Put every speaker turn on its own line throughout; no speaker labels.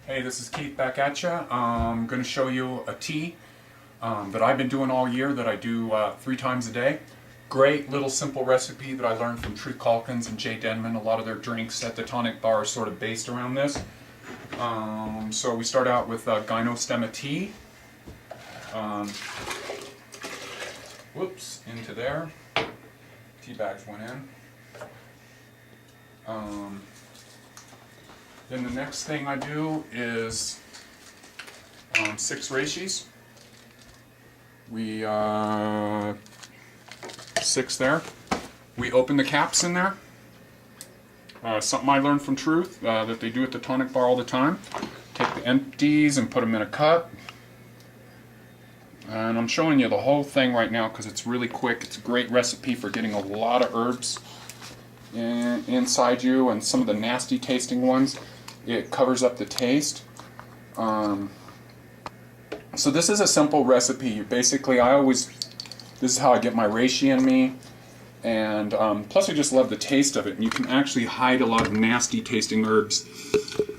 Hey, this is Keith back at you. I'm going to show you a tea that I've been doing all year that I do 3 times a day. Great little simple recipe that I learned from Truth Calkins and Jay Denman. A lot of their drinks at the tonic bar are sort of based around this. So we start out with gynostemma tea. Whoops, into there. Tea bags went in. Then the next thing I do is 6 reishis. We 6 there. We open the caps in there. Something I learned from Truth that they do at the tonic bar all the time. Take the empties and put them in a cup. And I'm showing you the whole thing right now because it's really quick. It's a great recipe for getting a lot of herbs inside you, and some of the nasty tasting ones. It covers up the taste. So this is a simple recipe. Basically, this is how I get my reishi in me, and plus I just love the taste of it. And you can actually hide a lot of nasty tasting herbs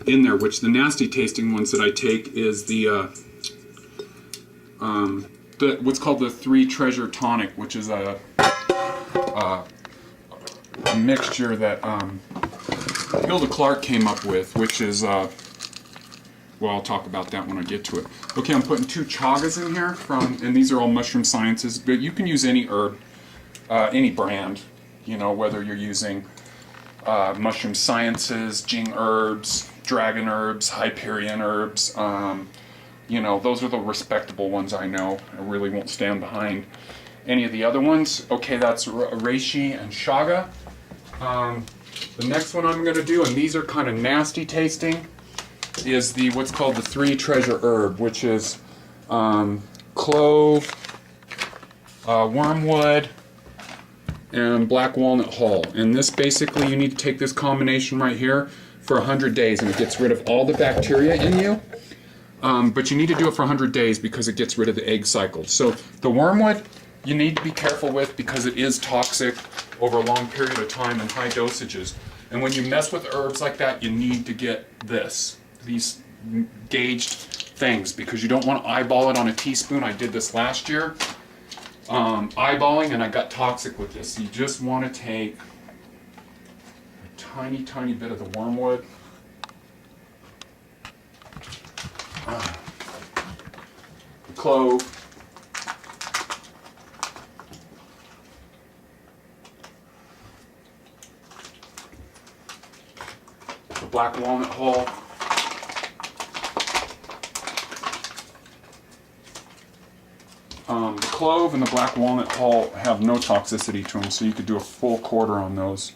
in there, which the nasty tasting ones that I take is the what's called the 3 Treasure Tonic, which is a mixture that Hilda Clark came up with, which is, well, I'll talk about that when I get to it. Okay, I'm putting 2 chagas in here and these are all Mushroom Sciences, but you can use any herb, any brand, you know, whether you're using Mushroom Sciences, Jing herbs, Dragon herbs, Hyperion herbs, you know, those are the respectable ones I know. I really won't stand behind any of the other ones. Okay, that's reishi and chaga. The next one I'm going to do, and these are kind of nasty tasting, is what's called the 3 Treasure Herb, which is clove, wormwood, and black walnut hull. And this basically, you need to take this combination right here for 100 days, and it gets rid of all the bacteria in you. But you need to do it for 100 days because it gets rid of the egg cycle. So the wormwood, you need to be careful with because it is toxic over a long period of time in high dosages. And when you mess with herbs like that, you need to get these gauged things, because you don't want to eyeball it on a teaspoon. I did this last year, eyeballing, and I got toxic with this. You just want to take a tiny, tiny bit of the wormwood. The clove. The black walnut hull. The clove and the black walnut hull have no toxicity to them, so you could do a full quarter on those.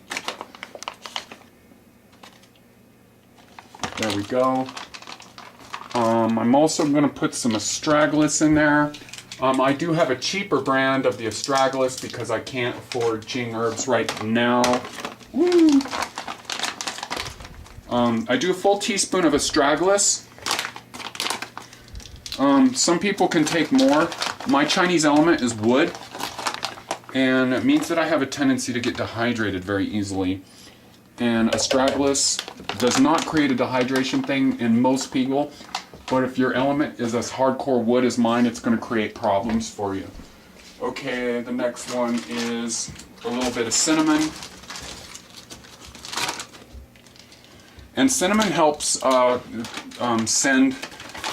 There we go. I'm also going to put some astragalus in there. I do have a cheaper brand of the astragalus because I can't afford Jing herbs right now. Woo! I do a full teaspoon of astragalus. Some people can take more. My Chinese element is wood, and it means that I have a tendency to get dehydrated very easily. And astragalus does not create a dehydration thing in most people, but if your element is as hardcore wood as mine, it's going to create problems for you. Okay, the next one is a little bit of cinnamon. And cinnamon helps send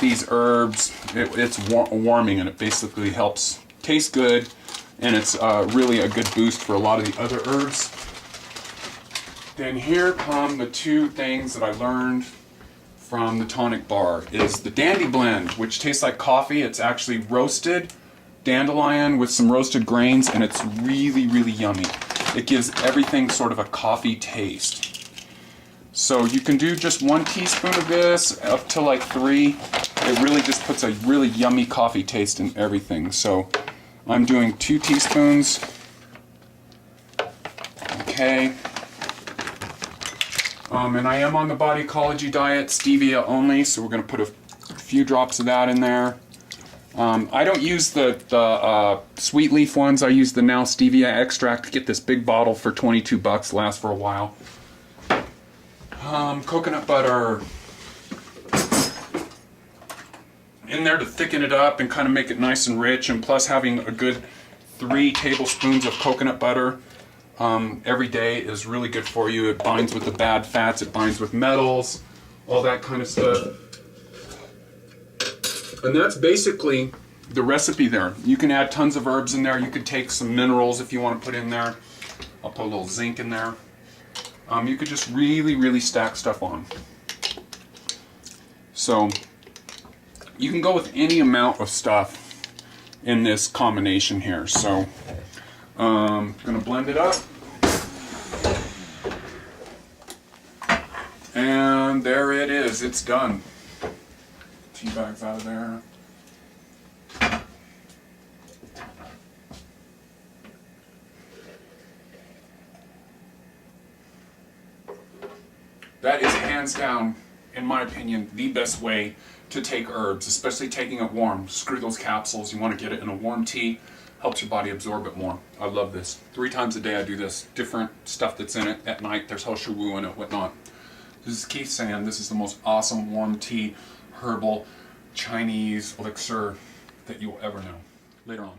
these herbs, it's warming, and it basically helps taste good, and it's really a good boost for a lot of the other herbs. Then here come the 2 things that I learned from the tonic bar, is the Dandy Blend, which tastes like coffee. It's actually roasted dandelion with some roasted grains, and it's really, really yummy. It gives everything sort of a coffee taste. So you can do just 1 teaspoon of this up to like 3. It really just puts a really yummy coffee taste in everything. So I'm doing 2 teaspoons. Okay. And I am on the Body Ecology diet, stevia only, so we're going to put a few drops of that in there. I don't use the sweet leaf ones. I use the now stevia extract. Get this big bottle for $22, lasts for a while. Coconut butter. in there to thicken it up and kind of make it nice and rich, and plus having a good 3 tablespoons of coconut butter every day is really good for you. It binds with the bad fats, it binds with metals, all that kind of stuff. And that's basically the recipe there. You can add tons of herbs in there. You could take some minerals if you want to put in there. I'll put a little zinc in there. You could just really stack stuff on. So you can go with any amount of stuff in this combination here. So I'm going to blend it up. And there it is. It's done. Tea bags out of there. That is hands down, in my opinion, the best way to take herbs, especially taking it warm. Screw those capsules. You want to get it in a warm tea. Helps your body absorb it more. I love this. 3 times a day I do this. Different stuff that's in it. At night there's Hoshu Wu in it, whatnot. This is Keith saying this is the most awesome warm tea, herbal, Chinese elixir that you will ever know. Later on.